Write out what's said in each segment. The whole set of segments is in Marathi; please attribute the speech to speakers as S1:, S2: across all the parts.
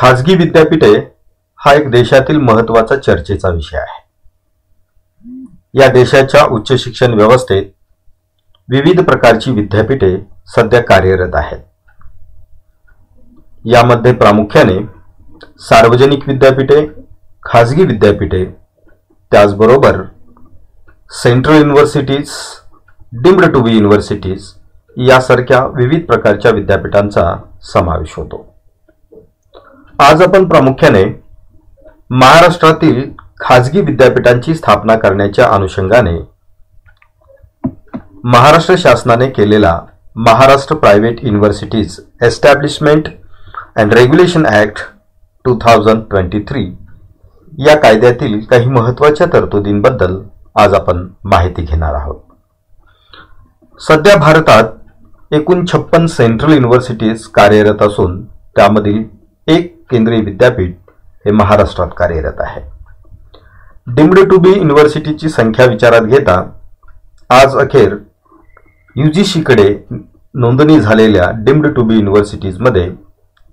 S1: खाजगी विद्यापीठे हा एक देशातील महत्त्वाचा चर्चेचा विषय आहे. या देशाच्या उच्च शिक्षण व्यवस्थेत विविध प्रकारची विद्यापीठे सध्या कार्यरत आहेत. यामध्ये प्रामुख्याने सार्वजनिक विद्यापीठे, खाजगी विद्यापीठे, त्याचबरोबर central universities, deemed to be universities यासारख्या विविध प्रकारच्या विद्यापीठांचा समावेश होतो. आज आपण प्रामुख्याने महाराष्ट्रातील खाजगी विद्यापीठांची स्थापना करण्याच्या अनुषंगाने महाराष्ट्र शासनाने केलेला Maharashtra private universities establishment and regulation act 2023 या कायद्यातील काही महत्त्वाच्या तरतुदींबद्दल आज आपण माहिती घेणार आहोत. सध्या भारतात एकूण 56 सेंट्रल युनिव्हर्सिटीज कार्यरत असून त्यामधील एक केंद्रीय विद्यापीठ हे महाराष्ट्रात कार्यरत आहे. डीम्ड टू बी युनिव्हर्सिटीची संख्या विचारात घेता आज अखेर UGCकडे नोंदणी झालेल्या डीम्ड टू बी युनिव्हर्सिटीजमध्ये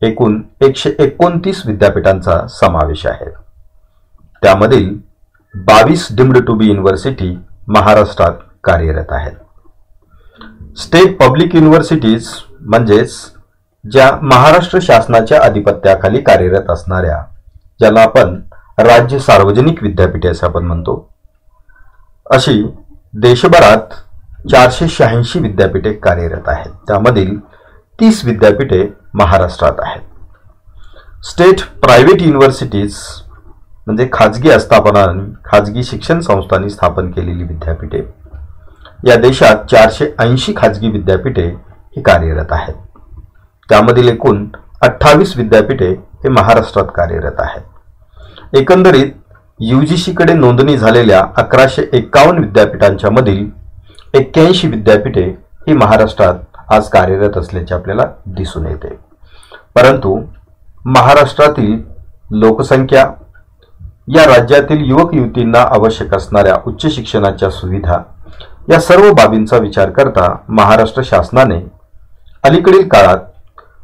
S1: एकूण 129 विद्यापीठांचा समावेश आहे. त्यामधील 22 डीम्ड टू बी युनिव्हर्सिटी महाराष्ट्रात कार्यरत आहेत. स्टेट पब्लिक युनिव्हर्सिटीज म्हणजेच ज्या महाराष्ट्र शासनाच्या अधिपत्याखाली कार्यरत असणाऱ्या, ज्याला आपण राज्य सार्वजनिक विद्यापीठे असे आपण म्हणतो, अशी देशभरात 486 विद्यापीठे कार्यरत आहेत. त्यामधील 30 विद्यापीठे महाराष्ट्रात आहेत. स्टेट प्रायव्हेट युनिव्हर्सिटीज म्हणजे खाजगी आस्थापनांनी, खाजगी शिक्षण संस्थांनी स्थापन केलेली विद्यापीठे, या देशात 480 खाजगी विद्यापीठे ही कार्यरत आहेत. त्यामधील एकूण 28 विद्यापीठे हे महाराष्ट्रात कार्यरत आहेत. एकंदरीत UGCकडे नोंदणी झालेल्या 1151 विद्यापीठांच्या मधील 81 विद्यापीठे ही महाराष्ट्रात आज कार्यरत असल्याचे आपल्याला दिसून येते. परंतु महाराष्ट्रातील लोकसंख्या, या राज्यातील युवक युवतींना आवश्यक असणाऱ्या उच्च शिक्षणाच्या सुविधा या सर्व बाबींचा विचार करता महाराष्ट्र शासनाने अलीकडील काळात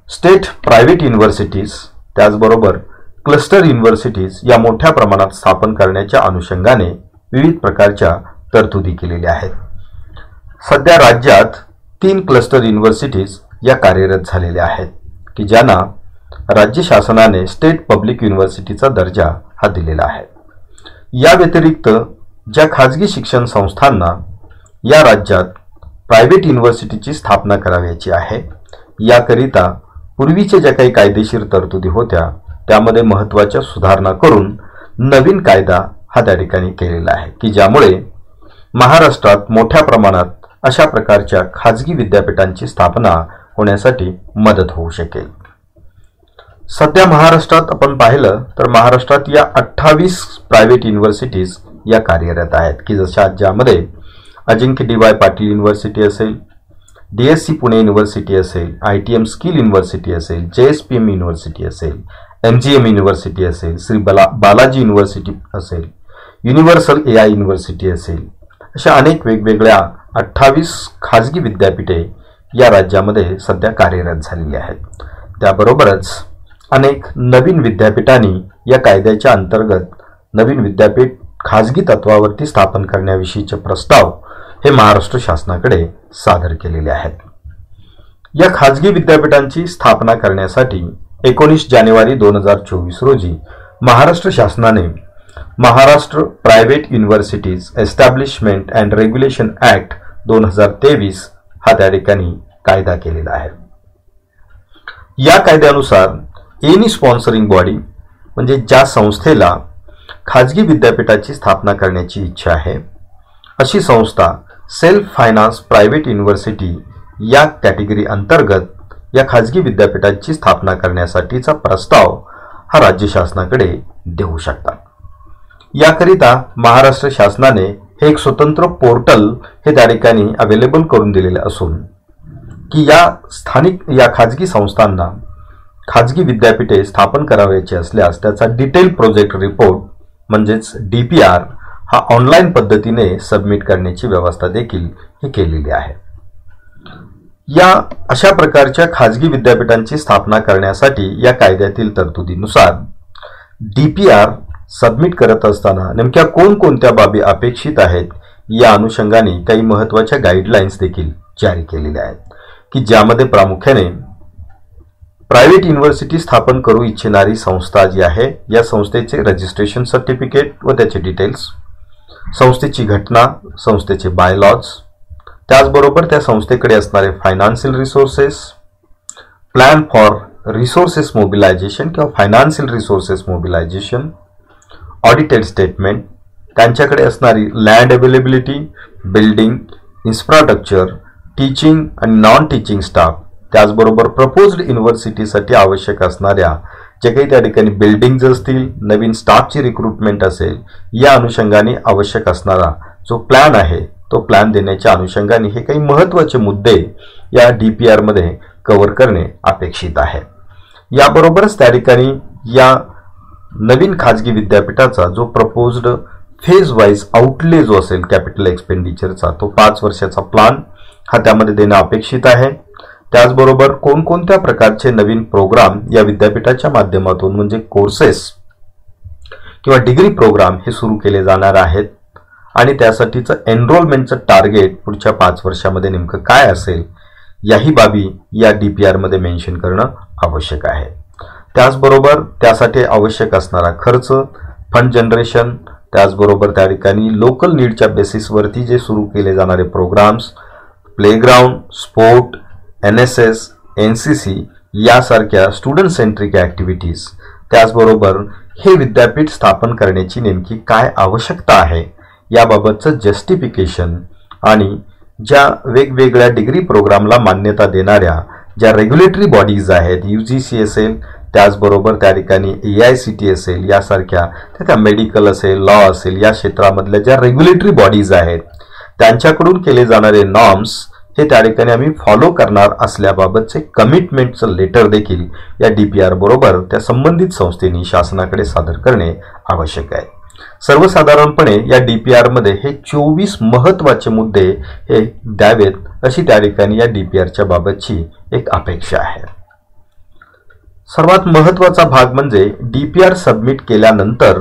S1: स्टेट प्रायव्हेट युनिव्हर्सिटीज त्याचबरोबर क्लस्टर युनिव्हर्सिटीज या मोठ्या प्रमाणात स्थापन करण्याच्या अनुषंगाने विविध प्रकारच्या तरतुदी केलेल्या आहेत. सध्या राज्यात 3 क्लस्टर युनिव्हर्सिटीज या कार्यरत झालेल्या आहेत की ज्यांना राज्य शासनाने स्टेट पब्लिक युनिव्हर्सिटीचा दर्जा हा दिलेला आहे. या व्यतिरिक्त ज्या खाजगी शिक्षण संस्थांना या राज्यात प्रायव्हेट युनिव्हर्सिटीची स्थापना करावयाची आहे, याकरिता पूर्वीच्या ज्या काही कायदेशीर तरतुदी होत्या त्यामध्ये महत्त्वाच्या सुधारणा करून नवीन कायदा हा त्या ठिकाणी केलेला आहे की ज्यामुळे महाराष्ट्रात मोठ्या प्रमाणात अशा प्रकारच्या खाजगी विद्यापीठांची स्थापना होण्यासाठी मदत होऊ शकेल. सध्या महाराष्ट्रात आपण पाहिलं तर महाराष्ट्रात या 28 प्रायव्हेट युनिव्हर्सिटीज या कार्यरत आहेत की ज्यामध्ये अजिंक्य DY पाटील युनिव्हर्सिटी असेल, DSC पुणे युनिव्हर्सिटी असेल, ITM स्किल युनिव्हर्सिटी असेल, JSPM युनिव्हर्सिटी असेल, MGM युनिव्हर्सिटी असेल, श्री बालाजी युनिव्हर्सिटी असेल, युनिव्हर्सल AI युनिव्हर्सिटी असेल, अशा अनेक वेगवेगळ्या 28 खाजगी विद्यापीठे या राज्यामध्ये सध्या कार्यरत झालेली आहेत. त्याबरोबरच अनेक नवीन विद्यापीठांनी या कायद्याच्या अंतर्गत नवीन विद्यापीठ खाजगी तत्वावरती स्थापन करण्याविषयीचे प्रस्ताव हे महाराष्ट्र शासनाकडे सादर केलेले आहेत. या खाजगी विद्यापीठांची स्थापना करण्यासाठी 19 जानेवारी 2024 रोजी महाराष्ट्र शासनाने Maharashtra private universities establishment and regulation act 2023 हा त्या ठिकाणी कायदा केलेला आहे. या कायद्यानुसार एनी स्पॉन्सरिंग बॉडी म्हणजे ज्या संस्थेला खाजगी विद्यापीठाची स्थापना करण्याची इच्छा आहे, अशी संस्था सेल्फ फायनान्स प्रायव्हेट युनिव्हर्सिटी या कॅटेगरी अंतर्गत या खाजगी विद्यापीठाची स्थापना करण्यासाठीचा प्रस्ताव हा राज्य शासनाकडे देऊ शकतात. याकरिता महाराष्ट्र शासनाने हे एक स्वतंत्र पोर्टल हे त्या ठिकाणी अवेलेबल करून दिलेले असून की या खाजगी संस्थांना खाजगी विद्यापीठे स्थापन करावयाची असल्यास त्याचा डिटेल प्रोजेक्ट रिपोर्ट म्हणजेच DPR हा ऑनलाईन पद्धतीने सबमिट करण्याची व्यवस्था देखील ही केलेली आहे. या अशा प्रकारच्या खाजगी विद्यापीठांची स्थापना करण्यासाठी या कायद्यातील तरतुदीनुसार DPR सबमिट करत असताना नेमक्या कोणकोणत्या बाबी अपेक्षित आहेत या अनुषंगाने काही महत्त्वाच्या गाईडलाईन्स देखील जारी केलेल्या आहेत, की ज्यामध्ये प्रामुख्याने प्रायव्हेट युनिव्हर्सिटी स्थापन करू इच्छिणारी संस्था जी आहे या संस्थेचे रजिस्ट्रेशन सर्टिफिकेट व त्याचे डिटेल्स, संस्थेची घटना, संस्थेचे बायलॉज, त्याचबरोबर त्या संस्थेकडे असणारे financial resources, plan for resources mobilization किंवा financial resources mobilization, audited statement, त्यांच्याकडे असणारी land availability, building, infrastructure, teaching आणि नॉन टीचिंग स्टाफ, त्याचबरोबर प्रपोज्ड युनिव्हर्सिटीसाठी आवश्यक असणाऱ्या जे काही त्या ठिकाणी बिल्डिंग्ज असतील, नवीन स्टाफची रिक्रुटमेंट असेल, या अनुषंगाने आवश्यक असणारा जो प्लॅन आहे तो प्लॅन देण्याच्या अनुषंगाने हे काही महत्त्वाचे मुद्दे या DPR मध्ये कव्हर करणे अपेक्षित आहे. याबरोबरच त्या ठिकाणी या नवीन खाजगी विद्यापीठाचा जो प्रपोज्ड फेज वाईज आउटले जो असेल कॅपिटल एक्सपेंडिचरचा तो 5 वर्षाचा प्लॅन हा त्यामध्ये देणं अपेक्षित आहे. त्याचबरोबर कोणकोणत्या प्रकारचे नवीन प्रोग्राम या विद्यापीठाच्या माध्यमातून म्हणजे कोर्सेस किंवा डिग्री प्रोग्राम हे सुरू केले जाणार आहेत आणि त्यासाठीचं एनरोलमेंटचं टार्गेट पुढच्या 5 वर्षामध्ये नेमकं काय असेल याही बाबी या DPR मध्ये मेन्शन करणं आवश्यक आहे. त्याचबरोबर त्यासाठी आवश्यक असणारा खर्च, फंड जनरेशन, त्याचबरोबर त्या ठिकाणी लोकल नीडच्या बेसिसवरती जे सुरू केले जाणारे programs, playground, sport, NSS, NCC यासारख्या स्टुडंट सेंट्रिक ॲक्टिव्हिटीज, त्याचबरोबर हे विद्यापीठ स्थापन करण्याची नेमकी काय आवश्यकता आहे याबाबतचं जस्टिफिकेशन आणि ज्या वेगवेगळ्या डिग्री प्रोग्रामला मान्यता देणाऱ्या ज्या रेग्युलेटरी बॉडीज आहेत, UGC असेल, त्याचबरोबर त्या ठिकाणी AICT असेल, यासारख्या त्या मेडिकल असेल, लॉ असेल, या क्षेत्रामधल्या ज्या रेग्युलेटरी बॉडीज आहेत त्यांच्याकडून केले जाणारे नॉर्म्स हे त्या ठिकाणी आम्ही फॉलो करणार असल्याबाबतचे कमिटमेंटचं लेटर देखील या DPR बरोबर त्या संबंधित संस्थेने शासनाकडे सादर करणे आवश्यक आहे. सर्वसाधारणपणे या DPR मध्ये हे 24 महत्त्वाचे मुद्दे हे द्यावेत अशी त्या ठिकाणी या DPRच्या बाबतची एक अपेक्षा आहे. सर्वात महत्त्वाचा भाग म्हणजे DPR सबमिट केल्यानंतर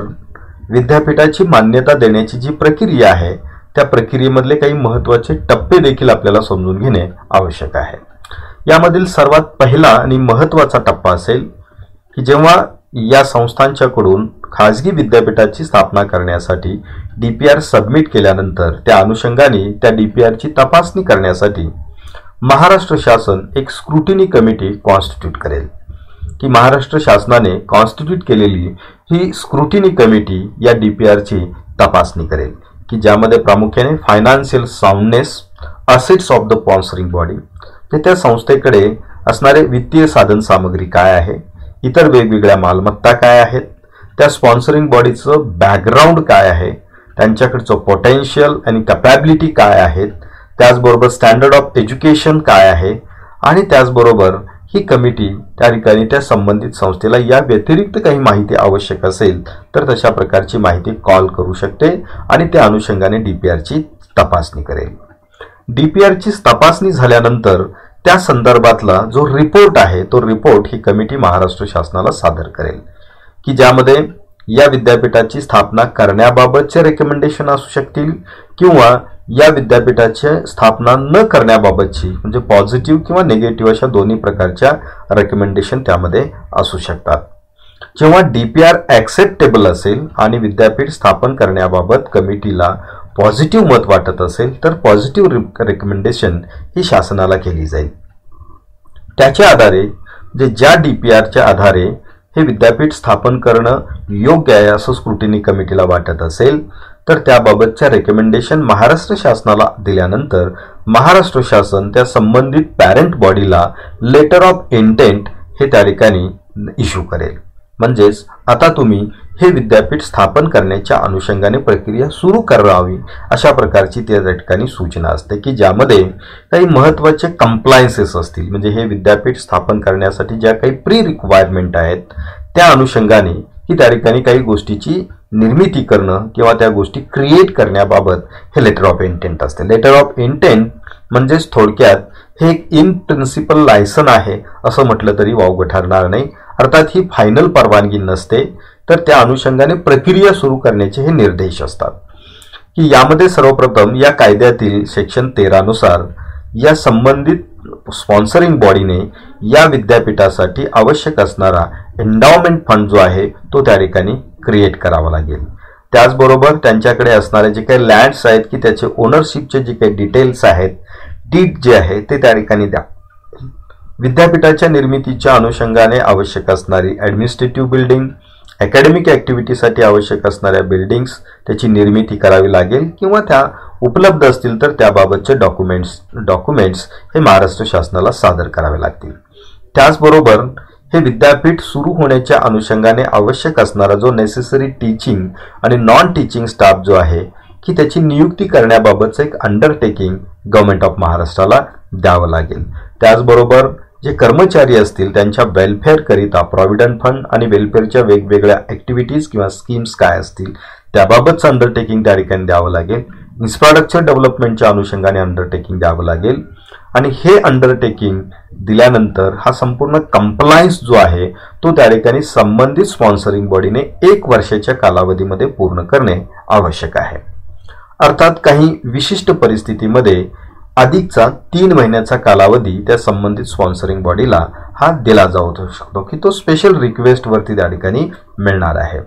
S1: विद्यापीठाची मान्यता देण्याची जी प्रक्रिया आहे त्या प्रक्रियेमधले काही महत्त्वाचे टप्पे देखील आपल्याला समजून घेणे आवश्यक आहे. यामधील सर्वात पहिला आणि महत्त्वाचा टप्पा असेल की जेव्हा या संस्थांच्याकडून खाजगी विद्यापीठाची स्थापना करण्यासाठी DPR सबमिट केल्यानंतर त्या अनुषंगाने त्या DPRची तपासणी करण्यासाठी महाराष्ट्र शासन एक स्क्रुटिनी कमिटी कॉन्स्टिट्यूट करेल, की महाराष्ट्र शासनाने कॉन्स्टिट्यूट केलेली ही स्क्रुटिनी कमिटी या DPRची तपासणी करेल, की ज्यामध्ये प्रामुख्याने financial soundness, assets of the sponsoring body, ते त्या संस्थेकडे असणारे वित्तीय साधन सामग्री काय आहे, इतर वेगवेगळ्या मालमत्ता काय आहेत, त्या स्पॉन्सरिंग बॉडीचं बॅकग्राऊंड काय आहे, त्यांच्याकडचं पोटेन्शियल आणि कॅपॅबिलिटी काय आहेत, त्याचबरोबर स्टँडर्ड ऑफ एज्युकेशन काय आहे आणि त्याचबरोबर ही कमिटी त्या ठिकाणी त्या संबंधित संस्थेला या व्यतिरिक्त काही माहिती आवश्यक असेल तर तशा प्रकारची माहिती कॉल करू शकते आणि त्या अनुषंगाने DPRची तपासणी करेल. DPRची तपासणी झाल्यानंतर त्या संदर्भातला जो रिपोर्ट आहे तो रिपोर्ट ही कमिटी महाराष्ट्र शासनाला सादर करेल, की ज्यामध्ये या विद्यापीठाची स्थापना करण्याबाबतचे रेकमेंडेशन असू शकतील किंवा या विद्यापीठाची स्थापना न करण्याबाबतची म्हणजे पॉझिटिव्ह किंवा निगेटिव्ह अशा दोन्ही प्रकारच्या रेकमेंडेशन त्यामध्ये असू शकतात. जेव्हा DPR ॲक्सेप्टेबल असेल आणि विद्यापीठ स्थापन करण्याबाबत कमिटीला पॉझिटिव्ह मत वाटत असेल तर पॉझिटिव्ह रेकमेंडेशन ही शासनाला केली जाईल. त्याच्या आधारे ज्या DPRच्या आधारे हे विद्यापीठ स्थापन करणं योग्य आहे असं स्क्रुटिनी कमिटीला वाटत असेल तर त्याबाबतच्या रेकमेंडेशन महाराष्ट्र शासनाला दिल्यानंतर महाराष्ट्र शासन त्या संबंधित पॅरेंट बॉडीला लेटर ऑफ इंटेंट हे त्या ठिकाणी इश्यू करेल. म्हणजेच आता तुम्ही हे विद्यापीठ स्थापन करण्याच्या अनुषंगाने प्रक्रिया सुरू करावी अशा प्रकारची त्या ठिकाणी सूचना असते, की ज्यामध्ये काही महत्त्वाचे कंप्लायन्सेस असतील, म्हणजे हे विद्यापीठ स्थापन करण्यासाठी ज्या काही प्री रिक्वायरमेंट आहेत त्या अनुषंगाने की त्या ठिकाणी काही गोष्टीची निर्मिती करणं किंवा त्या गोष्टी क्रिएट करण्याबाबत हे लेटर ऑफ इंटेंट असते. लेटर ऑफ इंटेंट म्हणजेच थोडक्यात हे एक इन प्रिन्सिपल लायसन आहे असं म्हटलं तरी वावगं ठरणार नाही. अर्थात ही फायनल परवानगी नसते, तर त्या अनुषंगाने प्रक्रिया सुरू करण्याचे हे निर्देश असतात. की यामध्ये सर्वप्रथम या कायद्यातील सेक्शन 13 नुसार या संबंधित स्पॉन्सरिंग बॉडीने या विद्यापीठासाठी आवश्यक असणारा एंडॉवमेंट फंड जो आहे तो त्या ठिकाणी क्रिएट करावा लागेल. त्याचबरोबर त्यांच्याकडे असणारे जे काही लँड्स आहेत की त्याचे ओनरशिपचे जे काही डिटेल्स आहेत, डीड जे आहे ते त्या ठिकाणी द्या. विद्यापीठाच्या निर्मितीच्या अनुषंगाने आवश्यक असणारी ॲडमिनिस्ट्रेटिव्ह बिल्डिंग, अकॅडमिक ॲक्टिव्हिटीसाठी आवश्यक असणाऱ्या बिल्डिंग्स त्याची निर्मिती करावी लागेल किंवा त्या उपलब्ध असतील तर त्याबाबतचे डॉक्युमेंट्स हे महाराष्ट्र शासनाला सादर करावे लागतील. त्याचबरोबर हे विद्यापीठ सुरू होण्याच्या अनुषंगाने आवश्यक असणारा जो नेसेसरी टीचिंग आणि नॉन टीचिंग स्टाफ जो आहे की त्याची नियुक्ती करण्याबाबतचं एक अंडरटेकिंग गव्हर्नमेंट ऑफ महाराष्ट्राला द्यावं लागेल. त्याचबरोबर जे कर्मचारी असतील त्यांच्या वेलफेअर करिता प्रॉव्हिडंट फंड आणि वेलफेअरच्या वेगवेगळ्या ॲक्टिव्हिटीज किंवा स्कीम्स काय असतील त्याबाबतचं अंडरटेकिंग त्या ठिकाणी द्यावं लागेल. इन्फ्रास्ट्रक्चर डेव्हलपमेंटच्या अनुषंगाने अंडरटेकिंग द्यावं लागेल. आणि हे अंडरटेकिंग दिल्यानंतर हा संपूर्ण कंप्लायन्स जो आहे तो त्या ठिकाणी संबंधित स्पॉन्सरिंग बॉडीने 1 वर्षाच्या कालावधीमध्ये पूर्ण करणे आवश्यक आहे. अर्थात काही विशिष्ट परिस्थितीमध्ये अधिकचा 3 महिन्याचा कालावधी त्या संबंधित स्पॉन्सरिंग बॉडीला हा दिला जाऊ शकतो की तो स्पेशल रिक्वेस्ट वरती त्या ठिकाणी मिळणार आहे.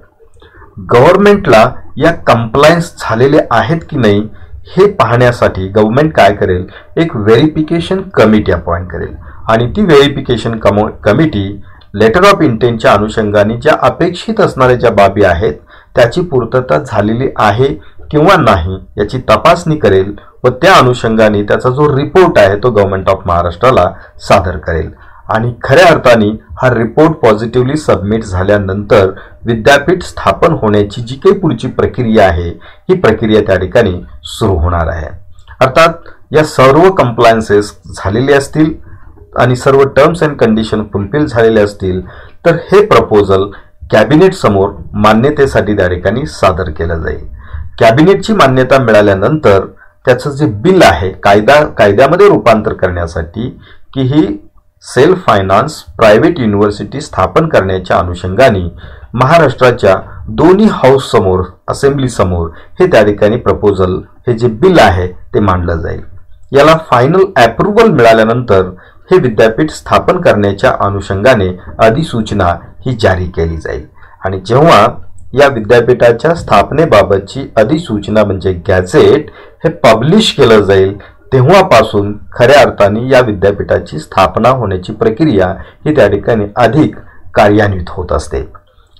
S1: गव्हर्नमेंटला या कंप्लायन्स झालेले आहेत की नाही हे पाहण्यासाठी गव्हर्नमेंट काय करेल, एक व्हेरिफिकेशन कमिटी अपॉइंट करेल आणि ती व्हेरिफिकेशन कमिटी लेटर ऑफ इंटेंटच्या अनुषंगाने ज्या अपेक्षित असणाऱ्या ज्या बाबी आहेत त्याची पूर्तता झालेली आहे किंवा नाही याची तपासणी करेल व त्या अनुषंगाने त्याचा जो रिपोर्ट आहे तो गव्हर्नमेंट ऑफ महाराष्ट्राला सादर करेल. आणि खऱ्या अर्थाने हा रिपोर्ट पॉझिटिव्हली सबमिट झाल्यानंतर विद्यापीठ स्थापन होण्याची जी काही पुढची प्रक्रिया आहे ही प्रक्रिया त्या ठिकाणी सुरू होणार आहे. अर्थात या सर्व कंप्लायन्सेस झालेले असतील आणि सर्व टर्म्स अँड कंडिशन फुलफिल झालेले असतील तर हे प्रपोजल कॅबिनेट समोर मान्यतेसाठी त्या ठिकाणी सादर केलं जाईल. कॅबिनेटची मान्यता मिळाल्यानंतर त्याचं जे बिल आहे कायद्यामध्ये रूपांतर करण्यासाठी की ही सेल्फ फायनान्स प्रायव्हेट युनिव्हर्सिटी स्थापन करण्याच्या अनुषंगाने महाराष्ट्राच्या दोन्ही हाऊस समोर असेंब्ली समोर हे त्या ठिकाणी प्रपोजल हे जे बिल आहे ते मांडलं जाईल. याला फायनल अप्रुव्हल मिळाल्यानंतर हे विद्यापीठ स्थापन करण्याच्या अनुषंगाने अधिसूचना ही जारी केली जाईल. आणि जेव्हा या विद्यापीठाच्या स्थापनेबाबतची अधिसूचना म्हणजे गॅझेट हे पब्लिश केलं जाईल तेव्हापासून खऱ्या अर्थाने या विद्यापीठाची स्थापना होण्याची प्रक्रिया ही त्या ठिकाणी अधिक कार्यान्वित होत असते.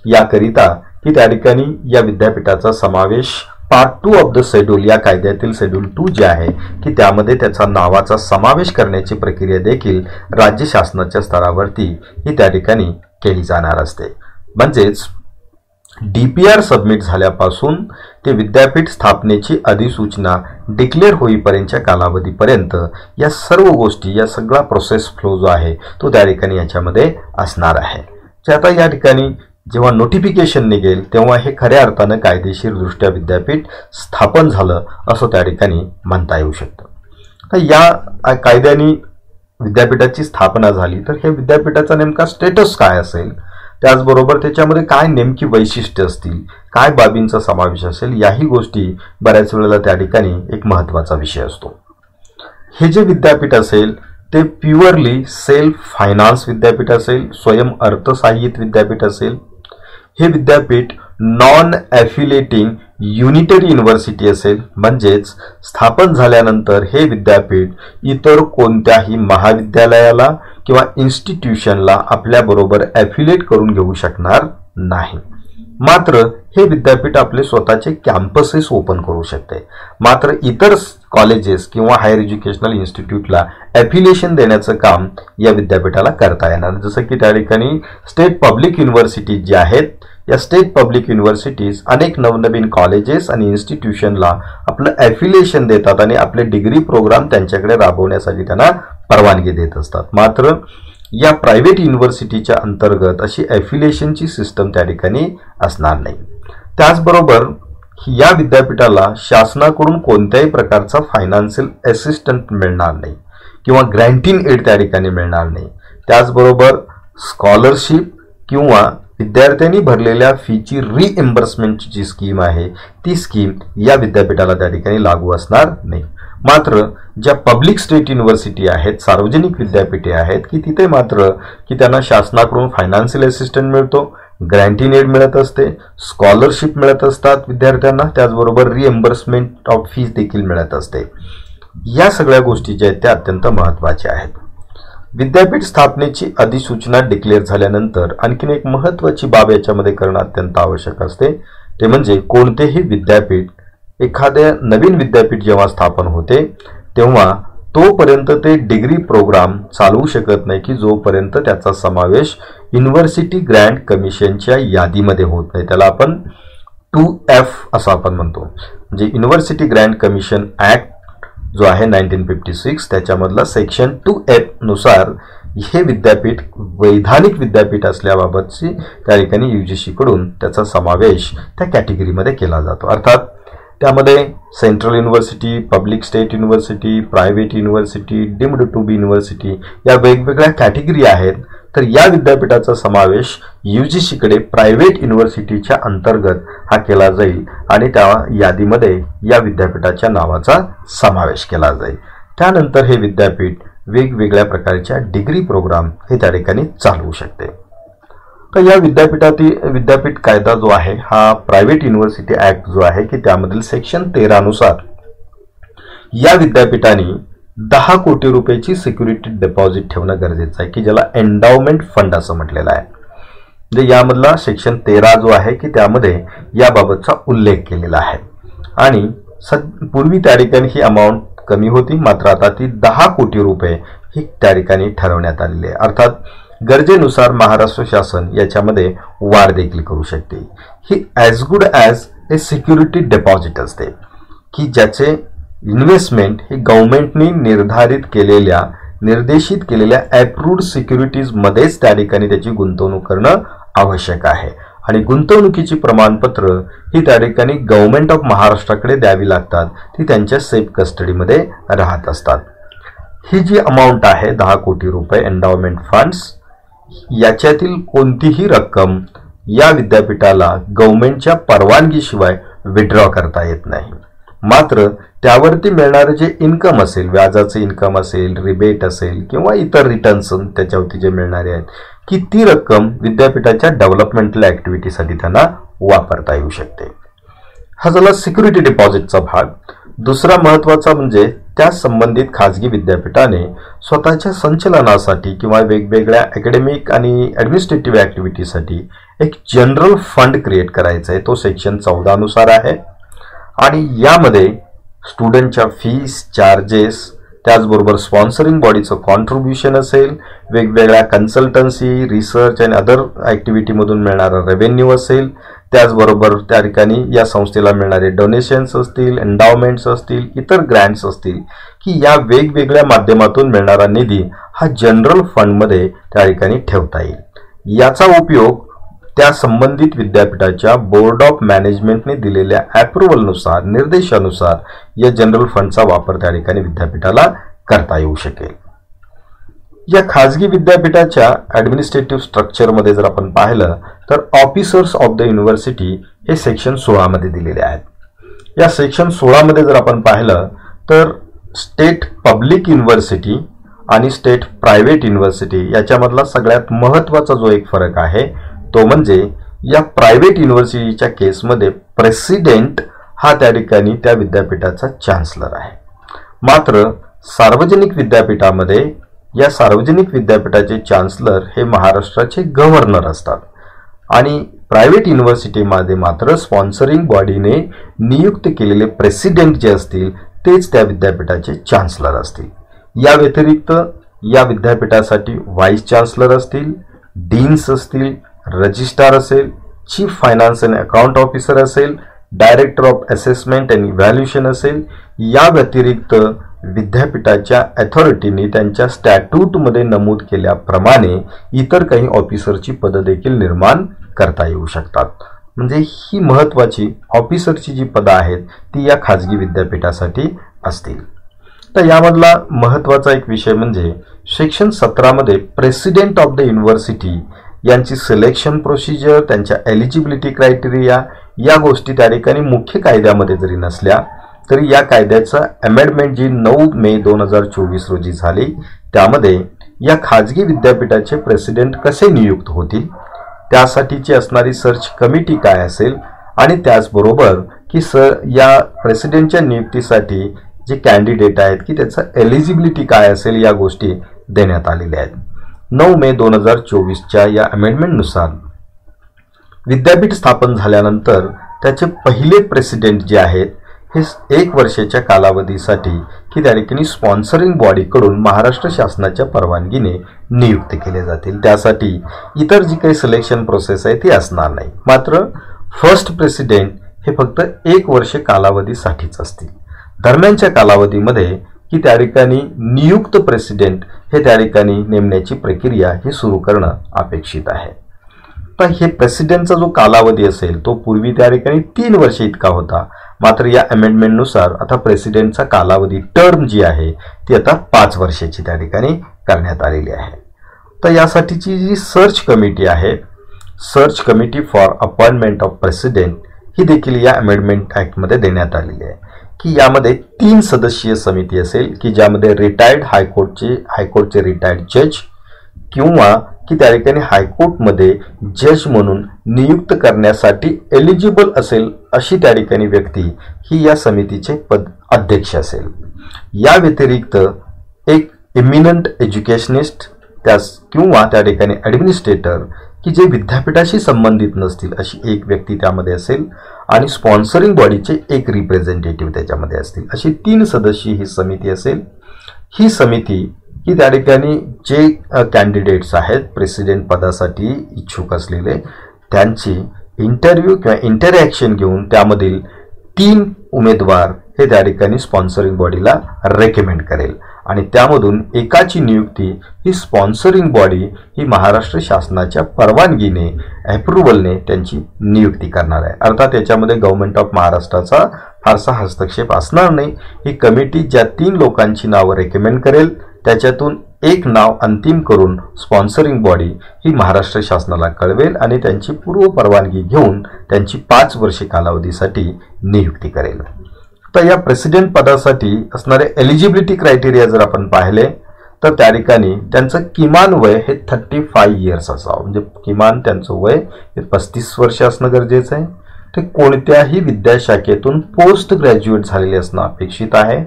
S1: याकरिता की त्या ठिकाणी या विद्यापीठाचा समावेश पार्ट 2 ऑफ द शेड्यूल या कायद्यातील शेड्यूल 2 जे आहे की त्यामध्ये त्याचा नावाचा समावेश करण्याची प्रक्रिया देखील राज्य शासनाच्या स्तरावरती ही त्या ठिकाणी केली जाणार असते. म्हणजेच DPR सबमिट झाल्यापासून ते विद्यापीठ स्थापनेची अधिसूचना डिक्लेअर होईपर्यंतच्या कालावधीपर्यंत या सर्व गोष्टी या सगळा प्रोसेस फ्लो जो आहे तो त्या ठिकाणी याच्यामध्ये असणार आहे. जे आता या ठिकाणी जेव्हा नोटिफिकेशन निघेल तेव्हा हे खऱ्या अर्थानं कायदेशीरदृष्ट्या विद्यापीठ स्थापन झालं असं त्या ठिकाणी म्हणता येऊ शकतं. तर या कायद्याने विद्यापीठाची स्थापना झाली तर हे विद्यापीठाचा नेमका स्टेटस काय असेल, त्याचबरोबर त्याच्यामध्ये काय नेमकी वैशिष्ट्य असतील, काय बाबींचा समावेश असेल, याही गोष्टी बऱ्याच वेळेला त्या ठिकाणी एक महत्त्वाचा विषय असतो. हे जे विद्यापीठ असेल ते प्युअरली सेल्फ फायनान्स विद्यापीठ असेल, स्वयं अर्थसहाय्यित विद्यापीठ असेल. हे विद्यापीठ नॉन ॲफिलेटिंग युनिटरी युनिव्हर्सिटी असेल. म्हणजेच स्थापन झाल्यानंतर हे विद्यापीठ इतर कोणत्याही महाविद्यालयाला किंवा इन्स्टिट्यूशनला आपल्याबरोबर ॲफिलेट करून घेऊ शकणार नाही. मात्र हे विद्यापीठ आपले स्वतःचे कॅम्पसेस ओपन करू शकते. मात्र इतर कॉलेजेस किंवा हायर एज्युकेशनल इन्स्टिट्यूटला ॲफिलिएशन देण्याचं काम या विद्यापीठाला करता येणार. जसं की त्या ठिकाणी स्टेट पब्लिक युनिव्हर्सिटीज जे आहेत या स्टेट पब्लिक युनिव्हर्सिटीज अनेक नवनवीन कॉलेजेस आणि इन्स्टिट्यूशनला आपलं ॲफिलिएशन देतात आणि आपले डिग्री प्रोग्राम त्यांच्याकडे राबवण्यासाठी त्यांना परवानगी देत असतात. मात्र या प्रायव्हेट युनिव्हर्सिटीच्या अंतर्गत अशी ॲफिलिएशनची सिस्टम त्या ठिकाणी असणार नाही. त्याचबरोबर या विद्यापीठाला शासनाकडून कोणत्याही प्रकारचा फायनान्शियल असिस्टंट मिळणार नाही किंवा ग्रँटिंग एड त्या ठिकाणी मिळणार नाही. त्याचबरोबर स्कॉलरशिप किंवा विद्यार्थ्यांनी भरलेल्या फीची रिएम्बर्समेंटची जी स्कीम आहे ती स्कीम या विद्यापीठाला त्या ठिकाणी लागू असणार नाही. मात्र ज्या पब्लिक स्टेट युनिव्हर्सिटी आहेत, सार्वजनिक विद्यापीठे आहेत की तिथे मात्र की त्यांना शासनाकडून फायनान्शियल असिस्टंट मिळतो, ग्रँटिंग एड मिळत असते, स्कॉलरशिप मिळत असतात विद्यार्थ्यांना, त्याचबरोबर रिएम्बर्समेंट ऑफ फीज देखील मिळत असते. या सगळ्या गोष्टी ज्या आहेत त्या अत्यंत महत्त्वाच्या आहेत. विद्यापीठ स्थापनेची अधिसूचना डिक्लेअर झाल्यानंतर आणखीन एक महत्त्वाची बाब याच्यामध्ये करणं अत्यंत आवश्यक असते, ते म्हणजे कोणतेही विद्यापीठ, एखाद्या नवीन विद्यापीठ जेव्हा स्थापन होते तेव्हा तोपर्यंत ते डिग्री प्रोग्राम चालवू शकत नाही की जोपर्यंत त्याचा समावेश युनिव्हर्सिटी ग्रँट कमिशनच्या यादीमध्ये होत नाही. त्याला आपण 2F असं आपण म्हणतो. म्हणजे युनिव्हर्सिटी ग्रँट कमिशन ऍक्ट जो आहे 1956 त्याच्यामधला सेक्शन 2F नुसार हे विद्यापीठ वैधानिक विद्यापीठ असल्याबाबतची त्या ठिकाणी UGC कडून त्याचा समावेश त्या कॅटेगरीमध्ये केला जातो. अर्थात त्यामध्ये central university, public state university, private university, deemed to be university या वेगवेगळ्या कॅटेगरी आहेत. तर या विद्यापीठाचा समावेश UGC कडे प्रायव्हेट युनिव्हर्सिटीच्या अंतर्गत हा केला जाईल आणि त्या यादीमध्ये या विद्यापीठाच्या नावाचा समावेश केला जाईल. त्यानंतर हे विद्यापीठ वेगवेगळ्या प्रकारच्या डिग्री प्रोग्राम हे त्या ठिकाणी चालवू शकते. तर या विद्यापीठ कायदा जो आहे हा प्रायव्हेट युनिव्हर्सिटी ऍक्ट जो आहे की त्यामधील सेक्शन 13 नुसार या विद्यापीठाने 10 कोटी रुपयाची सिक्युरिटी डिपॉझिट ठेवणं गरजेचं आहे की ज्याला एंडाउमेंट फंड असं म्हटलेलं आहे. म्हणजे यामधला सेक्शन 13 जो आहे की त्यामध्ये याबाबतचा उल्लेख केलेला आहे आणि पूर्वी त्या ठिकाणी ही अमाऊंट कमी होती, मात्र आता ती 10 कोटी रुपये ही त्या ठिकाणी ठरवण्यात आलेली आहे. अर्थात गरजेनुसार महाराष्ट्र शासन याच्यामध्ये वाढ देखील करू शकते. ही ॲज गुड ॲज ए सिक्युरिटी डिपॉझिट असते की ज्याचे इन्व्हेस्टमेंट हे गव्हर्नमेंटनी निर्देशित केलेल्या अप्रूव्ड सिक्युरिटीज मध्येच त्या ठिकाणी त्याची गुंतवणूक करणं आवश्यक आहे आणि गुंतवणुकीची प्रमाणपत्र ही त्या ठिकाणी गव्हर्नमेंट ऑफ महाराष्ट्राकडे द्यावी लागतात. ती त्यांच्या सेफ कस्टडीमध्ये राहत असतात. ही जी अमाऊंट आहे 10 कोटी रुपये एंडाउमेंट फंड्स, याच्यातील कोणतीही रक्कम या विद्यापीठाला गव्हर्नमेंटच्या परवानगीशिवाय विड्रॉ करता येत नाही. मात्र त्यावरती मिळणारे जे इन्कम असेल, व्याजाचे इन्कम असेल, रिबेट असेल किंवा इतर रिटर्न्स त्याच्यावरती जे मिळणारे आहेत की ती रक्कम विद्यापीठाच्या डेव्हलपमेंटल ऍक्टिव्हिटीसाठी त्यांना वापरता येऊ शकते. हा झाला सिक्युरिटी डिपॉझिटचा भाग. दुसरा महत्त्वाचा म्हणजे त्या संबंधित खाजगी विद्यापीठाने स्वतःच्या संचलनासाठी किंवा वेगवेगळ्या अकॅडमिक आणि ॲडमिनिस्ट्रेटिव्ह ॲक्टिव्हिटीसाठी एक जनरल फंड क्रिएट करायचा आहे. तो सेक्शन 14 नुसार आहे आणि यामध्ये स्टुडंटच्या फीस, चार्जेस, त्याचबरोबर स्पॉन्सरिंग बॉडीचं कॉन्ट्रीब्युशन असेल, वेगवेगळ्या कन्सल्टन्सी, रिसर्च आणि अदर ॲक्टिव्हिटीमधून मिळणारा रेव्हेन्यू असेल, त्याचबरोबर त्या ठिकाणी या संस्थेला मिळणारे डोनेशन्स असतील, एंडाउमेंट्स असतील, इतर ग्रँट्स असतील की या वेगवेगळ्या माध्यमातून मिळणारा निधी हा जनरल फंडमध्ये त्या ठिकाणी ठेवता येईल. याचा उपयोग त्या संबंधित विद्यापीठाच्या बोर्ड ऑफ मॅनेजमेंटने दिलेल्या अप्रुव्हलनुसार, निर्देशानुसार या जनरल फंडचा वापर त्या ठिकाणी विद्यापीठाला करता येऊ शकेल. या खाजगी विद्यापीठाच्या ॲडमिनिस्ट्रेटिव्ह स्ट्रक्चरमध्ये जर आपण पाहिलं तर ऑफिसर्स ऑफ द युनिव्हर्सिटी हे सेक्शन 16 मध्ये दिलेले आहेत. या सेक्शन 16 मध्ये जर आपण पाहिलं तर स्टेट पब्लिक युनिव्हर्सिटी आणि स्टेट प्रायव्हेट युनिव्हर्सिटी याच्यामधला सगळ्यात महत्त्वाचा जो एक फरक आहे तो म्हणजे या प्रायव्हेट युनिव्हर्सिटीच्या केसमध्ये प्रेसिडेंट हा त्या ठिकाणी त्या विद्यापीठाचा चान्सलर आहे. मात्र सार्वजनिक विद्यापीठामध्ये या सार्वजनिक विद्यापीठाचे चान्सलर हे महाराष्ट्राचे गव्हर्नर असतात आणि प्रायव्हेट युनिव्हर्सिटीमध्ये मात्र स्पॉन्सरिंग बॉडीने नियुक्त केलेले प्रेसिडेंट जे असतील तेच त्या विद्यापीठाचे चान्सलर असतील. या व्यतिरिक्त या विद्यापीठासाठी व्हाईस चान्सलर असतील, डीन्स असतील, रजिस्ट्रार असेल, chief finance and account officer असेल, director of assessment and evaluation असेल. या व्यतिरिक्त विद्यापीठाच्या अथॉरिटीने त्यांच्या स्टॅट्यूटमध्ये नमूद केल्याप्रमाणे इतर काही ऑफिसरची पदं देखील निर्माण करता येऊ शकतात. म्हणजे ही महत्त्वाची ऑफिसरची जी पदं आहेत ती या खाजगी विद्यापीठासाठी असतील. तर यामधला महत्त्वाचा एक विषय म्हणजे सेक्शन 17 मध्ये प्रेसिडेंट ऑफ द युनिव्हर्सिटी यांची सिलेक्शन प्रोसिजर, त्यांच्या एलिजिबिलिटी क्रायटेरिया या गोष्टी त्या ठिकाणी मुख्य कायद्यामध्ये जरी नसल्या तरी या कायद्याचा अमेंडमेंट जी 9 मे 2024 रोजी झाली त्यामध्ये या खाजगी विद्यापीठाचे प्रेसिडेंट कसे नियुक्त होतील, त्यासाठीची असणारी सर्च कमिटी काय असेल आणि त्याचबरोबर की या प्रेसिडेंटच्या नियुक्तीसाठी जे कॅन्डिडेट आहेत की त्याचं एलिजिबिलिटी काय असेल या गोष्टी देण्यात आलेल्या आहेत. 9 मे 2024च्या या अमेंडमेंटनुसार विद्यापीठ स्थापन झाल्यानंतर त्याचे पहिले प्रेसिडेंट जे आहेत हे 1 वर्षाच्या कालावधीसाठी की त्या ठिकाणी स्पॉन्सरिंग बॉडीकडून महाराष्ट्र शासनाच्या परवानगीने नियुक्त केले जातील. त्यासाठी इतर जी काही सिलेक्शन प्रोसेस आहे ती असणार नाही. मात्र फर्स्ट प्रेसिडेंट हे फक्त 1 वर्ष कालावधीसाठीच असतील. दरम्यानच्या कालावधीमध्ये की त्या ठिकाणी नियुक्त प्रेसिडेंट हे त्या ठिकाणी नेमण्याची प्रक्रिया ही सुरू करणं अपेक्षित आहे. तर हे प्रेसिडेंटचा जो कालावधी असेल तो पूर्वी त्या ठिकाणी 3 वर्ष इतका होता. मात्र या अमेंडमेंटनुसार आता प्रेसिडेंटचा कालावधी टर्म जी आहे ती आता 5 वर्षाची त्या ठिकाणी करण्यात आलेली आहे. तर यासाठीची जी सर्च कमिटी आहे, search committee for appointment of president, ही देखील या अमेंडमेंट ॲक्टमध्ये देण्यात आलेली आहे की यामध्ये 3 सदस्यीय समिती असेल की ज्यामध्ये रिटायर्ड हायकोर्टचे रिटायर्ड जज किंवा की त्या ठिकाणी हायकोर्टमध्ये जज म्हणून नियुक्त करण्यासाठी एलिजिबल असेल अशी त्या ठिकाणी व्यक्ती ही या समितीचे पद अध्यक्ष असेल. या व्यतिरिक्त एक इमिनंट एज्युकेशनिस्ट किंवा त्या ठिकाणी ॲडमिनिस्ट्रेटर की जे विद्यापीठाशी संबंधित नसतील अशी एक व्यक्ती त्यामध्ये असेल आणि स्पॉन्सरिंग बॉडीचे एक रिप्रेझेंटेटिव्ह त्याच्यामध्ये असतील. अशी 3 सदस्यीय ही समिती असेल. ही समिती की त्या ठिकाणी जे कॅन्डिडेट्स आहेत प्रेसिडेंट पदासाठी इच्छुक असलेले त्यांची इंटरव्ह्यू किंवा इंटरॅक्शन घेऊन त्यामधील 3 उमेदवार हे त्या ठिकाणी स्पॉन्सरिंग बॉडीला रेकमेंड करेल आणि त्यामधून एकाची नियुक्ती ही स्पॉन्सरिंग बॉडी ही महाराष्ट्र शासनाच्या परवानगीने अप्रुव्हलने त्यांची नियुक्ती करणार आहे. अर्थात याच्यामध्ये गव्हर्नमेंट ऑफ महाराष्ट्राचा फारसा हस्तक्षेप असणार नाही. ही कमिटी ज्या 3 लोकांची नावं रेकमेंड करेल त्याच्यातून एक नाव अंतिम करून स्पॉन्सरिंग बॉडी ही महाराष्ट्र शासनाला कळवेल आणि त्यांची पूर्व परवानगी घेऊन त्यांची 5 वर्षे कालावधीसाठी नियुक्ती करेल. तर या प्रेसिडेंट पदासाठी असणारे एलिजिबिलिटी क्रायटेरिया जर आपण पाहिले तर त्या ठिकाणी त्यांचं किमान वय हे 35 इयर्स असावं. म्हणजे किमान त्यांचं वय हे 35 वर्ष असणं गरजेचं आहे. ते कोणत्याही विद्याशाखेतून पोस्ट ग्रॅज्युएट झालेले असणं अपेक्षित आहे.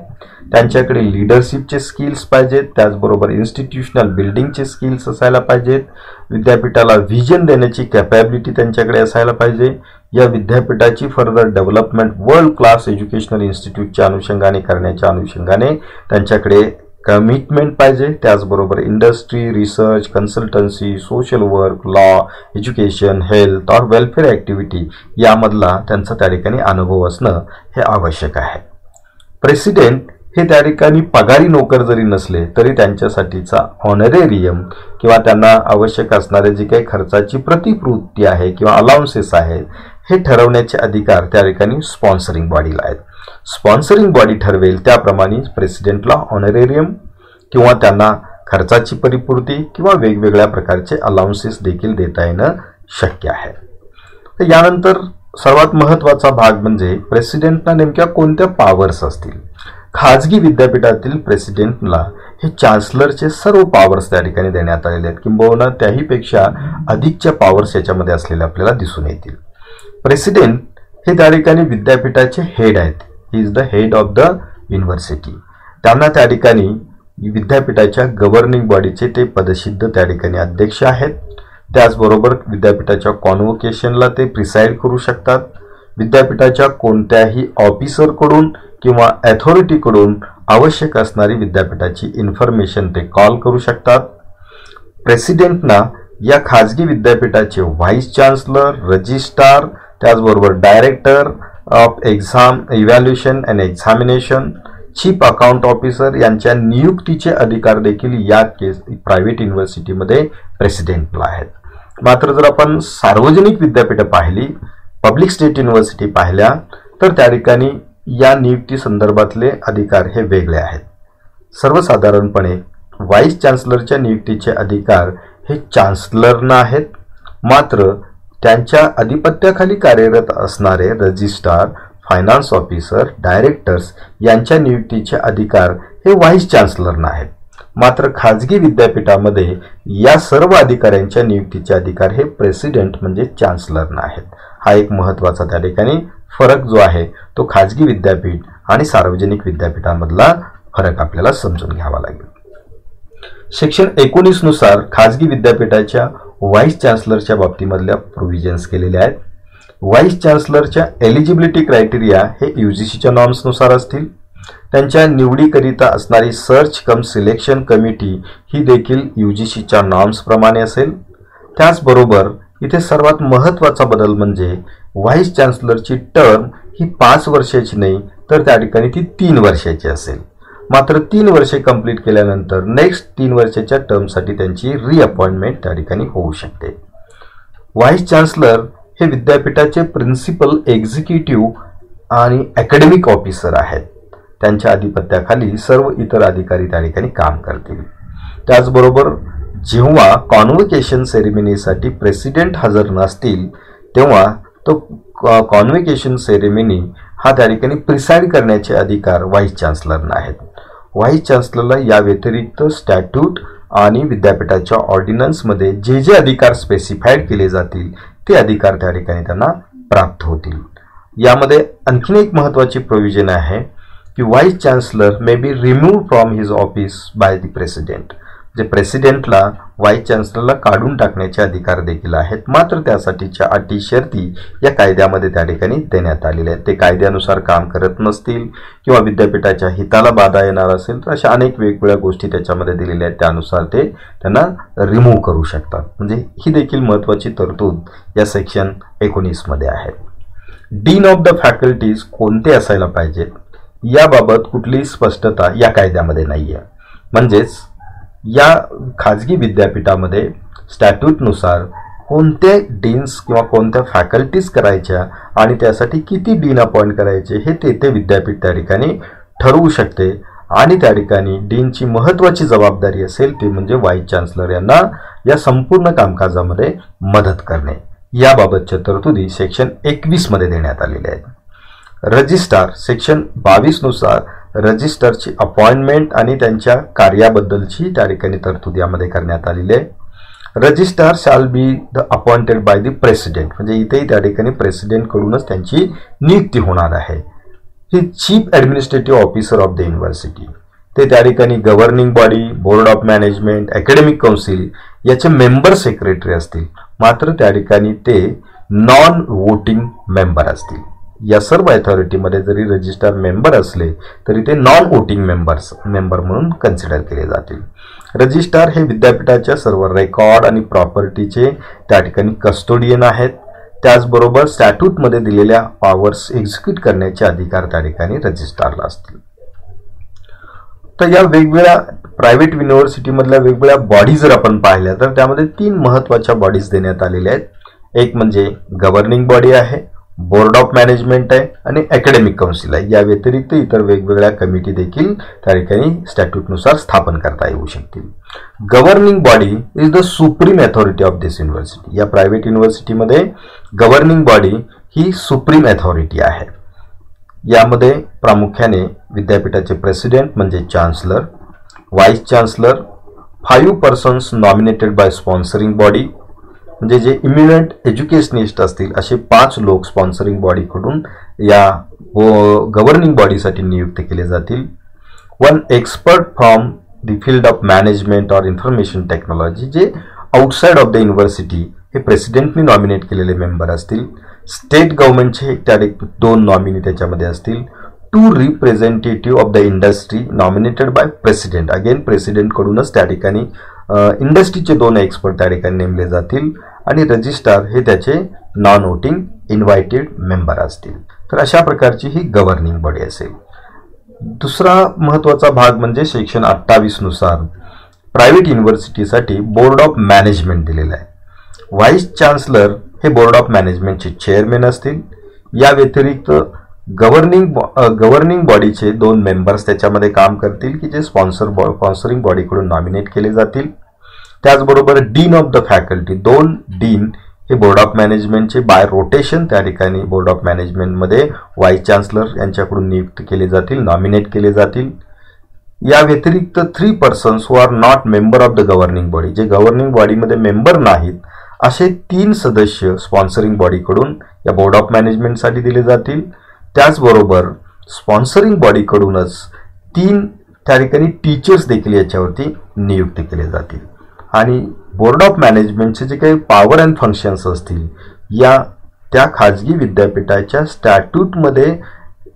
S1: त्यांच्याकडे लीडरशिपचे स्किल्स पाहिजेत, त्याचबरोबर इन्स्टिट्यूशनल बिल्डिंगचे स्किल्स असायला पाहिजेत. विद्यापीठाला व्हिजन देण्याची कॅपॅबिलिटी त्यांच्याकडे असायला पाहिजे. या विद्यापीठाची further development world class educational इन्स्टिट्यूटच्या अनुषंगाने करण्याच्या अनुषंगाने त्यांच्याकडे कमिटमेंट पाहिजे. त्याचबरोबर industry, research, consultancy, social work, law, education, health और वेलफेअर ॲक्टिव्हिटी यामधला त्यांचा त्या ठिकाणी अनुभव असणं हे आवश्यक आहे. प्रेसिडेंट हे त्या ठिकाणी पगारी नोकर जरी नसले तरी त्यांच्यासाठीचा ऑनरेरियम किंवा त्यांना आवश्यक असणारे जी काही खर्चाची प्रतिपूर्ती आहे किंवा अलाउन्सेस आहेत हे ठरवण्याचे अधिकार त्या ठिकाणी स्पॉन्सरिंग बॉडीला आहेत. स्पॉन्सरिंग बॉडी ठरवेल त्याप्रमाणे प्रेसिडेंटला ऑनरेरियम किंवा त्यांना खर्चाची परिपूर्ती किंवा वेगवेगळ्या प्रकारचे अलाउन्सेस देखील देता येणं शक्य आहे. तर यानंतर सर्वात महत्त्वाचा भाग म्हणजे प्रेसिडेंटना नेमक्या कोणत्या पॉवर्स असतील. खाजगी विद्यापीठातील प्रेसिडेंटला हे चान्सलरचे सर्व पॉवर्स त्या ठिकाणी देण्यात आलेले आहेत, किंबहुना त्याहीपेक्षा अधिकच्या पॉवर्स याच्यामध्ये असलेले आपल्याला दिसून येतील. प्रेसिडेंट हे त्या ठिकाणी विद्यापीठाचे हेड आहेत. He is the head of the university. त्यांना त्या ठिकाणी विद्यापीठाच्या गव्हर्निंग बॉडीचे ते पदसिद्ध त्या ठिकाणी अध्यक्ष आहेत. त्याचबरोबर विद्यापीठाच्या कॉन्व्होकेशनला ते प्रिसाइड करू शकतात. विद्यापीठाच्या कोणत्याही ऑफिसरकडून किंवा अथॉरिटीकडून आवश्यक असणारी विद्यापीठाची इन्फॉर्मेशन ते कॉल करू शकतात. प्रेसिडेंटना या खाजगी विद्यापीठाचे व्हाईस चान्सलर, रजिस्ट्रार, त्याचबरोबर director of exam evaluation and examination, chief account officer यांच्या नियुक्तीचे अधिकार देखील या प्रायव्हेट युनिव्हर्सिटीमध्ये प्रेसिडेंटला आहेत. मात्र जर आपण सार्वजनिक विद्यापीठं पाहिली पब्लिक स्टेट युनिव्हर्सिटी पाहिल्या तर त्या ठिकाणी या नियुक्ती संदर्भातले अधिकार हे वेगळे आहेत. सर्वसाधारणपणे व्हाईस चान्सलरच्या नियुक्तीचे अधिकार हे चान्सलरना आहेत. मात्र त्यांच्या अधिपत्याखाली कार्यरत असणारे रजिस्ट्रार, फायनान्स ऑफिसर, डायरेक्टर्स यांच्या नियुक्तीचे अधिकार हे व्हाईस चान्सलरना आहेत. मात्र खाजगी विद्यापीठामध्ये या सर्व अधिकाऱ्यांच्या नियुक्तीचे अधिकार हे प्रेसिडेंट म्हणजे चान्सलरना आहेत. हा एक महत्त्वाचा त्या ठिकाणी फरक जो आहे तो खाजगी विद्यापीठ आणि सार्वजनिक विद्यापीठामधला फरक आपल्याला समजून घ्यावा लागेल. सेक्शन 19 नुसार खाजगी विद्यापीठाच्या व्हाईस चान्सलरच्या बाबतीमधल्या प्रोव्हिजन्स केलेल्या आहेत. व्हाईस चान्सलरच्या एलिजिबिलिटी क्रायटेरिया हे UGCच्या नॉर्म्सनुसार असतील. त्यांच्या निवडीकरिता असणारी सर्च कम सिलेक्शन कमिटी ही देखील UGCच्या नॉर्म्सप्रमाणे असेल. त्याचबरोबर इथे सर्वात महत्त्वाचा बदल म्हणजे व्हाईस चान्सलरची टर्म ही 5 वर्षाची नाही तर त्या ठिकाणी ती 3 वर्षाची असेल. मात्र 3 वर्षे कंप्लीट केल्यानंतर नेक्स्ट 3 वर्षाच्या टर्मसाठी त्यांची रिअपॉइंटमेंट त्या ठिकाणी होऊ शकते. व्हाईस चान्सलर हे विद्यापीठाचे प्रिन्सिपल एक्झिक्युटिव्ह आणि अकॅडमिक ऑफिसर आहेत. त्यांच्या अधिपत्याखाली सर्व इतर अधिकारी त्या ठिकाणी काम करतील. त्याचबरोबर जेव्हा कॉन्व्होकेशन सेरेमनीसाठी प्रेसिडेंट हजर नसतील तेव्हा तो कॉन्व्होकेशन सेरेमनी हा त्या ठिकाणी प्रिसाइड करण्याचे अधिकार व्हाईस चान्सलरना आहेत. व्हाईस चान्सलरला या व्यतिरिक्त स्टॅट्यूट आणि विद्यापीठाच्या ऑर्डिनन्समध्ये जे जे अधिकार स्पेसिफाईड केले जातील ते अधिकार त्या ठिकाणी त्यांना प्राप्त होतील. यामध्ये आणखीन एक महत्त्वाची प्रोव्हिजन आहे की vice chancellor may be remove from his office by the president. जे प्रेसिडेंटला व्हाईस चान्सलरला काढून टाकण्याचे अधिकार देखील आहेत. मात्र त्यासाठीच्या अटी शर्ती या कायद्यामध्ये त्या ठिकाणी देण्यात आलेल्या आहेत. ते कायद्यानुसार काम करत नसतील किंवा विद्यापीठाच्या हिताला बाधा येणार असेल तर अशा अनेक वेगवेगळ्या गोष्टी त्याच्यामध्ये दिलेल्या आहेत. त्यानुसार ते त्यांना रिमूव्ह करू शकतात. म्हणजे ही देखील महत्त्वाची तरतूद या सेक्शन 19 मध्ये आहे. डीन ऑफ द फॅकल्टीज कोणते असायला पाहिजेत याबाबत कुठलीही स्पष्टता या कायद्यामध्ये नाही आहे. म्हणजेच या खाजगी विद्यापीठामध्ये स्टॅट्यूटनुसार कोणते डीन्स किंवा कोणत्या फॅकल्टीज करायच्या आणि त्यासाठी किती डीन अपॉइंट करायचे हे ते विद्यापीठ त्या ठिकाणी ठरवू शकते. आणि त्या ठिकाणी डीनची महत्त्वाची जबाबदारी असेल ती म्हणजे व्हाईस चान्सलर यांना या संपूर्ण कामकाजामध्ये मदत करणे. याबाबतच्या तरतुदी सेक्शन 21 मध्ये देण्यात आलेल्या आहेत. रजिस्ट्रार सेक्शन 22 नुसार रजिस्ट्रारची अपॉइंटमेंट आणि त्यांच्या कार्याबद्दलची त्या ठिकाणी तरतूद यामध्ये करण्यात आलेली आहे. Registrar shall be the appointed by the president म्हणजे इथेही त्या ठिकाणी प्रेसिडेंटकडूनच त्यांची नियुक्ती होणार आहे. ही chief administrative officer of the university. ते त्या ठिकाणी governing body, board of management, academic council याचे मेंबर सेक्रेटरी असतील. मात्र त्या ठिकाणी ते नॉन वोटिंग मेंबर असतील. या सर्व अथॉरिटीमध्ये जरी रजिस्ट्रार मेंबर असले तरी ते नॉन वोटिंग मेंबर म्हणून कन्सिडर केले जातील. रजिस्ट्रार हे विद्यापीठाच्या सर्व रेकॉर्ड आणि प्रॉपर्टीचे त्या ठिकाणी कस्टोडियन आहेत. त्याचबरोबर स्टॅट्यूटमध्ये दिलेल्या पॉवर्स एक्झिक्यूट करण्याचे अधिकार त्या ठिकाणी रजिस्ट्रारला असतील. तर या वेगवेगळ्या प्रायव्हेट युनिव्हर्सिटीमधल्या वेगवेगळ्या बॉडी जर आपण पाहिल्या तर त्यामध्ये 3 महत्त्वाच्या बॉडीज देण्यात आलेल्या आहेत. एक म्हणजे गव्हर्निंग बॉडी आहे, बोर्ड ऑफ मॅनेजमेंट आहे आणि अकॅडमिक काउन्सिल आहे. या व्यतिरिक्त इतर वेगवेगळ्या कमिटी देखील त्या ठिकाणी स्टॅट्यूटनुसार स्थापन करता येऊ शकतील. Governing body is the supreme authority of this university. या प्रायव्हेट युनिव्हर्सिटीमध्ये गव्हर्निंग बॉडी ही सुप्रीम अथॉरिटी आहे. यामध्ये प्रामुख्याने विद्यापीठाचे प्रेसिडेंट म्हणजे chancellor, vice chancellor, 5 persons nominated by sponsoring body म्हणजे जे इमिनंट एज्युकेशनिस्ट असतील असे 5 लोक स्पॉन्सरिंग बॉडीकडून या गव्हर्निंग बॉडीसाठी नियुक्त केले जातील. 1 expert from the field of management or information technology जे आउटसाइड ऑफ द युनिव्हर्सिटी हे प्रेसिडेंटनी नॉमिनेट केलेले मेंबर असतील. स्टेट गव्हर्नमेंटचे त्या 2 नॉमिनी त्याच्यामध्ये असतील. 2 representative of the industry nominated by president. Again प्रेसिडेंटकडूनच त्या ठिकाणी इंडस्ट्रीचे 2 एक्सपर्ट त्या ठिकाणी नेमले जातील. आणि रजिस्ट्रार हे त्याचे नॉन वोटिंग इन्व्हायटेड मेंबर असतील. तर अशा प्रकारची ही गव्हर्निंग बॉडी असेल. दुसरा महत्त्वाचा भाग म्हणजे सेक्शन 28 नुसार प्रायव्हेट युनिव्हर्सिटीसाठी बोर्ड ऑफ मॅनेजमेंट दिलेला आहे. व्हाईस चान्सलर हे बोर्ड ऑफ मॅनेजमेंटचे चेअरमॅन असतील. या व्यतिरिक्त गव्हर्निंग बॉडीचे 2 मेंबर्स त्याच्यामध्ये काम करतील की जे स्पॉन्सरिंग बॉडीकडून नॉमिनेट केले जातील. त्याचबरोबर dean of the faculty 2 dean हे बोर्ड ऑफ मॅनेजमेंटचे बाय रोटेशन त्या ठिकाणी बोर्ड ऑफ मॅनेजमेंटमध्ये व्हाईस चान्सलर यांच्याकडून नियुक्त केले जातील, नॉमिनेट केले जातील. या व्यतिरिक्त 3 persons who are not member of the governing body, जे गव्हर्निंग बॉडीमध्ये मेंबर नाहीत असे 3 सदस्य स्पॉन्सरिंग बॉडीकडून या बोर्ड ऑफ मॅनेजमेंटसाठी दिले जातील. त्याचबरोबर स्पॉन्सरिंग बॉडीकडूनच 3 त्या ठिकाणी टीचर्स देखील याच्यावरती नियुक्त केले जातील. आणि बोर्ड ऑफ मॅनेजमेंटचे जे काही पॉवर अँड फंक्शन्स असतील या त्या खाजगी विद्यापीठाच्या स्टॅट्यूटमध्ये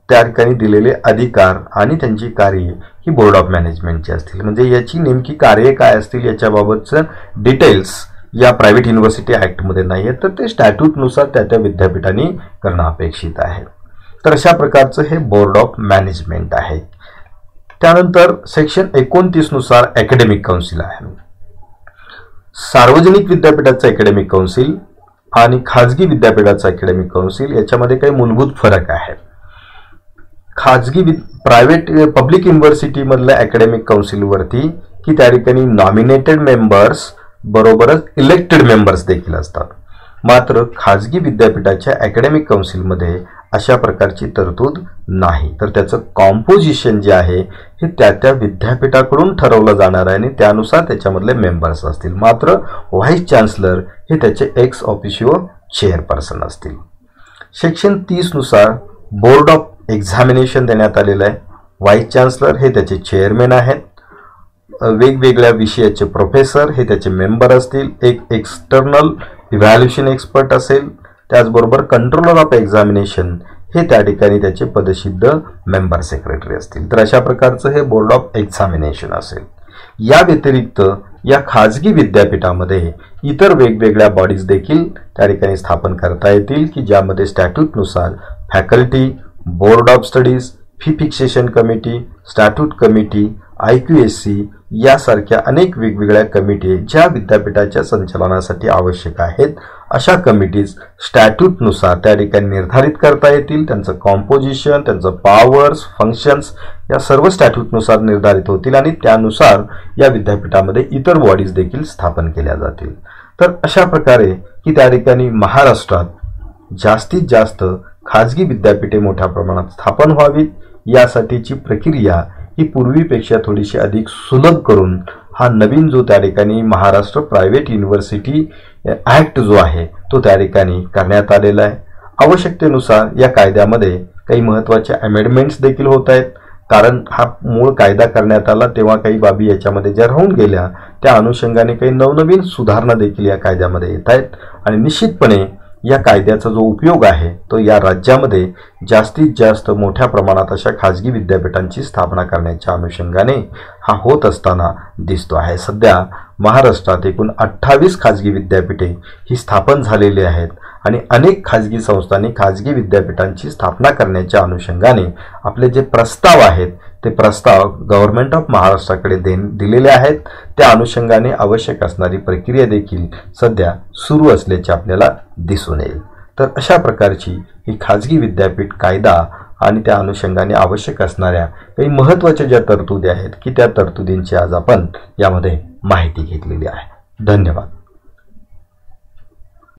S1: त्या ठिकाणी दिलेले अधिकार आणि त्यांची कार्ये ही बोर्ड ऑफ मॅनेजमेंटची असतील. म्हणजे याची नेमकी कार्ये काय असतील याच्याबाबतचं डिटेल्स या प्रायव्हेट युनिव्हर्सिटी ॲक्टमध्ये नाही आहेत, तर ते स्टॅट्यूटनुसार त्या विद्यापीठांनी करणं अपेक्षित आहे. तर अशा प्रकारचं हे बोर्ड ऑफ मॅनेजमेंट आहे. त्यानंतर सेक्शन 29 नुसार अकॅडमिक काउन्सिल आहे. सार्वजनिक विद्यापीठाचं अकॅडमिक काउन्सिल आणि खाजगी विद्यापीठाचं अकॅडमिक काउन्सिल याच्यामध्ये काही मूलभूत फरक आहे. पब्लिक युनिव्हर्सिटीमधल्या अकॅडमिक काउन्सिलवरती की त्या ठिकाणी नॉमिनेटेड मेंबर्स बरोबरच इलेक्टेड मेंबर्स देखील असतात. मात्र खाजगी विद्यापीठाच्या अकॅडमिक काउन्सिलमध्ये अशा प्रकारची तरतूद नाही. तर त्याचं कॉम्पोजिशन जे आहे हे त्या विद्यापीठाकडून ठरवलं जाणार आहे आणि त्यानुसार त्याच्यामधले मेंबर्स असतील. मात्र व्हाईस चान्सलर हे त्याचे एक्स ऑफिशिओ चेअरपर्सन असतील. सेक्शन 30 नुसार बोर्ड ऑफ एक्झामिनेशन देण्यात आलेलं आहे. व्हाईस चान्सलर हे त्याचे चेअरमॅन आहेत. वेगवेगळ्या विषयाचे प्रोफेसर हे त्याचे मेंबर असतील. एक एक्सटर्नल इव्हॅल्युएशन एक्सपर्ट असेल. त्याचबरोबर कंट्रोलर ऑफ एक्झामिनेशन हे त्या ठिकाणी त्याचे पदसिद्ध मेंबर सेक्रेटरी असतील. तर अशा प्रकारचं हे बोर्ड ऑफ एक्झामिनेशन असेल. या व्यतिरिक्त या खाजगी विद्यापीठामध्ये इतर वेगवेगळ्या बॉडीज देखील त्या ठिकाणी स्थापन करता येतील की ज्यामध्ये स्टॅट्यूटनुसार faculty, board of studies, fee fixation committee, statute committee, IQSC यासारख्या अनेक वेगवेगळ्या कमिटी ज्या विद्यापीठाच्या संचालनासाठी आवश्यक आहेत अशा कमिटीज स्टॅट्यूटनुसार त्या ठिकाणी निर्धारित करता येतील. त्यांचं कॉम्पोजिशन, त्यांचं पॉवर्स, फंक्शन्स या सर्व स्टॅट्यूटनुसार निर्धारित होतील आणि त्यानुसार या विद्यापीठामध्ये इतर बॉडीज देखील स्थापन केल्या जातील. तर अशा प्रकारे की त्या ठिकाणी महाराष्ट्रात जास्तीत जास्त खाजगी विद्यापीठे मोठ्या प्रमाणात स्थापन व्हावीत यासाठीची प्रक्रिया ही पूर्वीपेक्षा थोडीशी अधिक सुलभ करून हा नवीन जो त्या ठिकाणी महाराष्ट्र प्रायव्हेट युनिव्हर्सिटी ॲक्ट जो आहे तो त्या ठिकाणी करण्यात आलेला आहे. आवश्यकतेनुसार या कायद्यामध्ये काही महत्त्वाचे अमेंडमेंट्स देखील होत आहेत. कारण हा मूळ कायदा करण्यात आला तेव्हा काही बाबी याच्यामध्ये ज्या राहून गेल्या त्या अनुषंगाने काही नवनवीन सुधारणा देखील या कायद्यामध्ये येत आहेत. आणि निश्चितपणे या कायद्याचा जो उपयोग आहे तो या राज्यामध्ये जास्तीत जास्त मोठ्या प्रमाणात अशा खाजगी विद्यापीठांची स्थापना करण्याच्या अनुषंगाने हा होत असताना दिसतो आहे. सध्या महाराष्ट्रात एकूण 28 खाजगी विद्यापीठे ही स्थापन झालेली आहेत आणि अनेक खाजगी संस्थांनी खाजगी विद्यापीठांची स्थापना करण्याच्या अनुषंगाने आपले जे प्रस्ताव आहेत ते प्रस्ताव गव्हर्नमेंट ऑफ महाराष्ट्राकडे दिलेले आहेत. त्या अनुषंगाने आवश्यक असणारी प्रक्रिया देखील सध्या सुरू असल्याचे आपल्याला दिसून येईल. तर अशा प्रकारची ही खाजगी विद्यापीठ कायदा आणि त्या अनुषंगाने आवश्यक असणाऱ्या काही महत्त्वाच्या ज्या तरतुदी आहेत की त्या तरतुदींची आज आपण यामध्ये माहिती घेतलेली आहे. धन्यवाद.